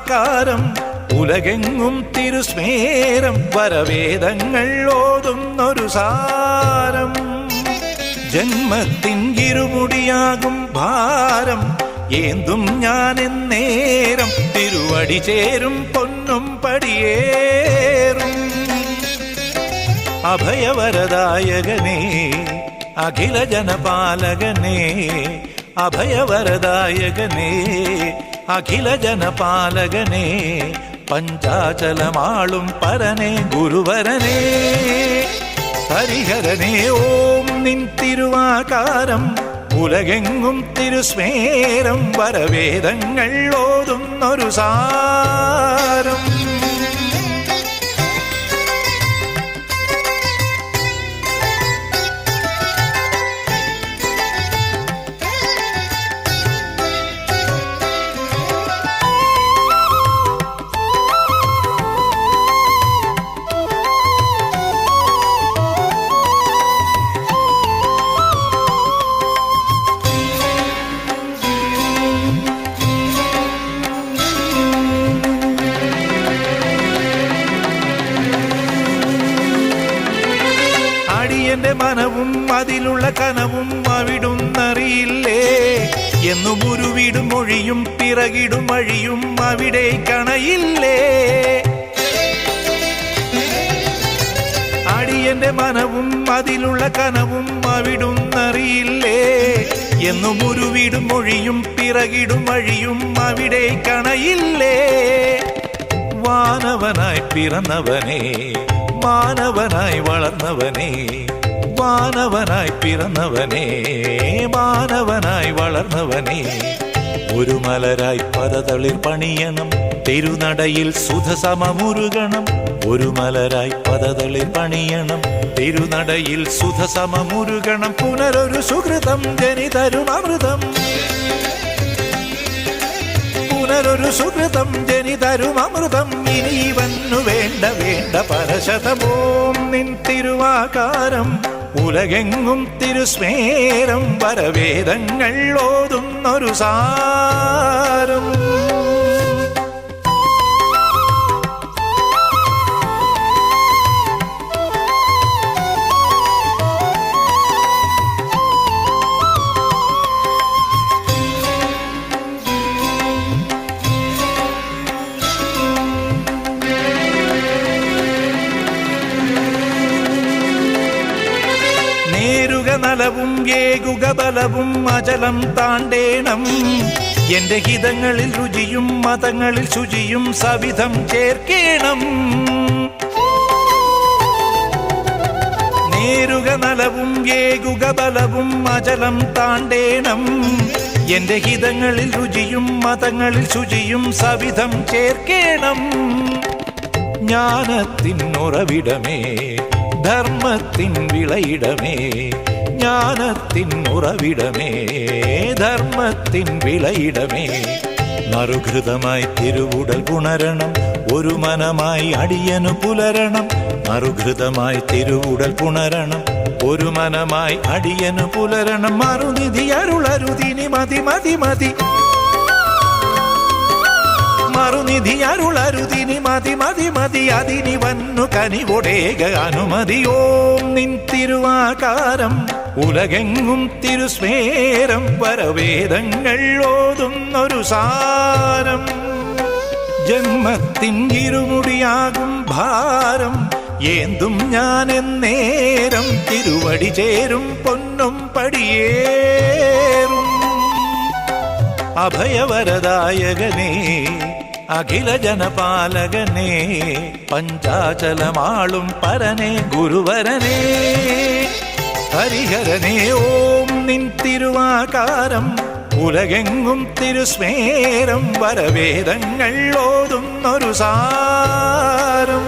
തിരുവാകാരം ഉലകെങ്ങും തിരുസ്മേരം വരവേദങ്ങൾ ഓതുന്നൊരു സാരം. ജന്മത്തിൻ ഇരുമുടിയാകും ഭാരം ഏന്തും ഞാനെന്നേരം തിരുവടി ചേരും പൊന്നും പടിയേറും. അഭയവരദായകനേ അഖില ജനപാലകനേ, അഭയവരദായകനേ അഖില ജനപാലകനേ, പഞ്ചാചലമാളും പരനേ ഗുരുവരനേ ഹരിഹരനേ. ഓം നിൻ തിരുവാകാരം ഉലകെങ്ങും തിരുസ്മേരം വരവേദങ്ങൾ ഓതുന്നൊരു സാരം. എന്റെ മനവും അതിലുള്ള കനവും അവിടുന്നറിയില്ലേ, എന്നും ഉരുവിടും മൊഴിയും പിറകിടും വഴിയും അവിടെ കണയില്ലേ. അടിയന്റെ മനവും അതിലുള്ള കനവും അവിടുന്നറിയില്ലേ, എന്നും ഉരുവിടും മൊഴിയും പിറകിടും വഴിയും അവിടെ കണയില്ലേ. വാനവനായി പിറന്നവനേ മാനവനായി വളർന്നവനേ, വാനവനായി പിറന്നവനേ മാനവനായി വളർന്നവനേ. ഒരു മലരായി പദതളിർ പണിയണം തിരുനടയിൽ സുധസമമുരുകണം. ഒരു മലരായി പദതളിർ പണിയണം തിരുനടയിൽ സുധസമമുരുകണം. പുനരൊരു സുഹൃതം ജനിതരും അമൃതം, പുനരൊരു സുഹൃതം ജനിതരും അമൃതം. ഇനി വന്നു വേണ്ട വേണ്ട പരശതമോം നിൻ തിരുവാകാരം ഉലകെങ്ങും തിരുസ്മേരം വരവേദങ്ങൾ ഓതുന്നൊരു സാരം. നലവും ഏകുക ബലവും അചലം താണ്ടേണം. എന്റെ ഹിതങ്ങളിൽ രുചിയും മതങ്ങളിൽ ശുചിയും സവിധം ചേർക്കേണം. നേരുക നലവും ഏകുക ബലവും അചലം താണ്ടേണം. എന്റെ ഹിതങ്ങളിൽ രുചിയും മതങ്ങളിൽ ശുചിയും സവിധം ചേർക്കേണം. ജ്ഞാനത്തിൻ ഉറവിടമേ ധർമ്മത്തിൻ വിളയിടമേ, ജ്ഞാനത്തിൻ ഉറവിടമേ ധർമ്മത്തിൻ വിളയിടമേ. മറുഘൃതമായി തിരുവുടൽ പുണരണം ഒരു മനമായി അടിയനു പുലരണം. മറുഘൃതമായി തിരുവുടൽ പുണരണം ഒരു മനമായി അടിയനു പുലരണം. മറുനിധി അരുളരുതിനി മതി മതി മതി, മറുനിധി അരുളരുതിനി മതി മതി മതി. അതിനി വന്നു കനിവൊടേക അനുമതി. ഓം നിൻ തിരുവാകാരം ഉലകെങ്ങും തിരുസ്മേരം വരവേദങ്ങൾ ഓതുന്നൊരു സാരം. ജന്മത്തിൻ ഇരുമുടിയാകും ഭാരം ഏന്തും ഞാനെന്നേരം തിരുവടി ചേരും പൊന്നും പടിയേറും. അഭയവരദായകനേ അഖില ജനപാലകനേ, പഞ്ചാചലമാളും പരനേ ഗുരുവരനേ ഹരിഹരനേ. ഓം നിൻ തിരുവാകാരം ഉലകെങ്ങും തിരുസ്മേരം വരവേദങ്ങൾ ഓതുന്നൊരു സാരം.